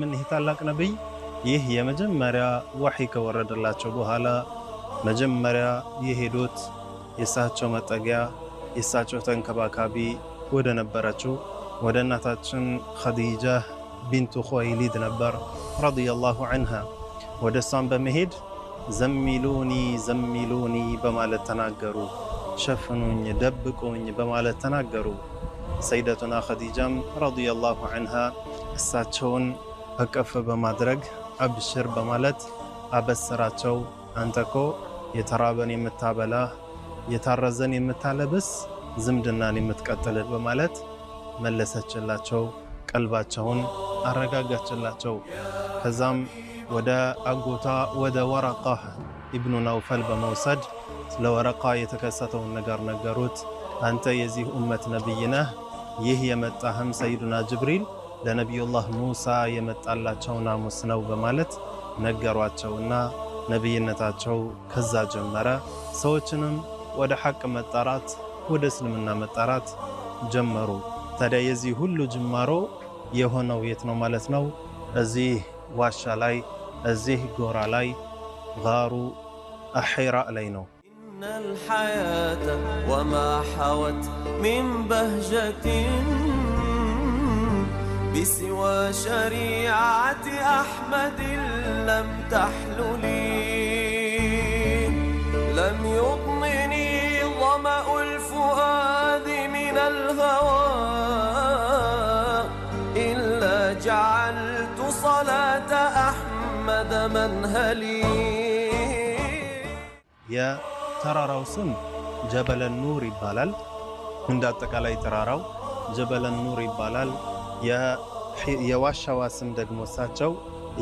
من هتالك نبي የመጀመሪያ ወህይ ከወረደላቸው በኋላ መጀመሪያ የሄዱት የሳቸው መጠጊያ የሳቸው ተንከባካቢ ወደ ነበረችው ወደ እናታችን ኸዲጃ ቢንቱ ኹወይሊድ ነበር ረዲየላሁ ዐንሃ። ወደ እሷም በመሄድ ዘሚሉኒ ዘሚሉኒ በማለት ተናገሩ። ሸፍኑኝ ደብቁኝ በማለት ተናገሩ። ሰይደቱና ኸዲጃም ረዲየላሁ ዐንሃ እሳቸውን በቀፍ በማድረግ አብሽር በማለት አበሰራቸው። አንተኮ የተራበን የምታበላ የታረዘን የምታለብስ ዝምድናን የምትቀጥል በማለት መለሰችላቸው። ቀልባቸውን አረጋጋችላቸው። ከዛም ወደ አጎታ ወደ ወረቃ ኢብኑ ነውፈል በመውሰድ ለወረቃ የተከሰተውን ነገር ነገሩት። አንተ የዚህ ኡመት ነብይ ነህ፣ ይህ የመጣህም ሰይዱና ጅብሪል ለነቢዩላህ ሙሳ የመጣላቸው ናሙስ ነው በማለት ነገሯቸውና ነብይነታቸው ከዛ ጀመረ። ሰዎችንም ወደ ሐቅ መጣራት ወደ እስልምና መጣራት ጀመሩ። ታዲያ የዚህ ሁሉ ጅማሮ የሆነው የት ነው ማለት ነው? እዚህ ዋሻ ላይ እዚህ ጎራ ላይ ጋሩ አሒራ ላይ ነው። ኢነል ሐያተ ወማ ሐወት ሚን በህጀቲን بسوى شريعة أحمد لم تحللي لم يضمني ظمأ الفؤاد من الهوى إلا جعلت صلاة أحمد منهلي. يا ترارو سم جبل النور يبالال من داتك علي ترارو جبل النور يبالال. የዋሻዋ ስም ደግሞ እሳቸው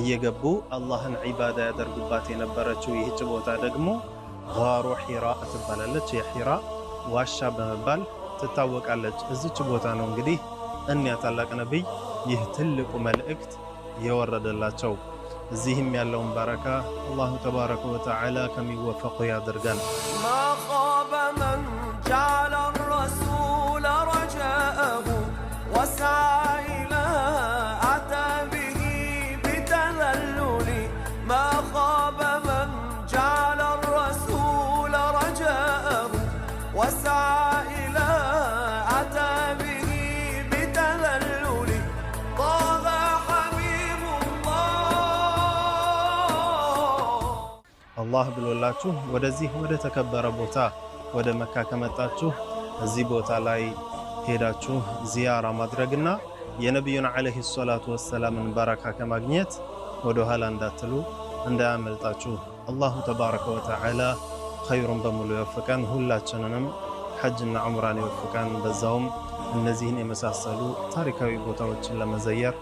እየገቡ አላህን ዒባዳ ያደርጉባት የነበረችው ይህች ቦታ ደግሞ ጋሩ ሒራ ትባላለች። የሒራ ዋሻ በመባል ትታወቃለች። እዚች ቦታ ነው እንግዲህ እኒያ ታላቅ ነብይ ይህ ትልቁ መልእክት የወረደላቸው። እዚህም ያለውን በረካ አላሁ ተባረከ ወተዓላ ከሚወፈቁ ያድርገን። ማ ኻበ መን ጀዐለ ረሱለ ረጃአሁ ወሰዓ አላህ ብሎላችሁ ወደዚህ ወደ ተከበረ ቦታ ወደ መካ ከመጣችሁ እዚህ ቦታ ላይ ሄዳችሁ ዚያራ ማድረግና የነብዩን አለይሂ ሰላቱ ወሰላምን በረካ ከማግኘት ወደ ኋላ እንዳትሉ እንዳያመልጣችሁ። አላሁ ተባረከ ወተዓላ ኸይሩን በሙሉ ይወፍቀን። ሁላችንንም ሐጅና ዑምራን ይወፍቀን። በዛውም እነዚህን የመሳሰሉ ታሪካዊ ቦታዎችን ለመዘየር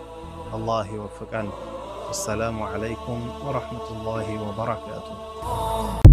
አላህ ይወፍቀን። السلام عليكم ورحمة الله وبركاته.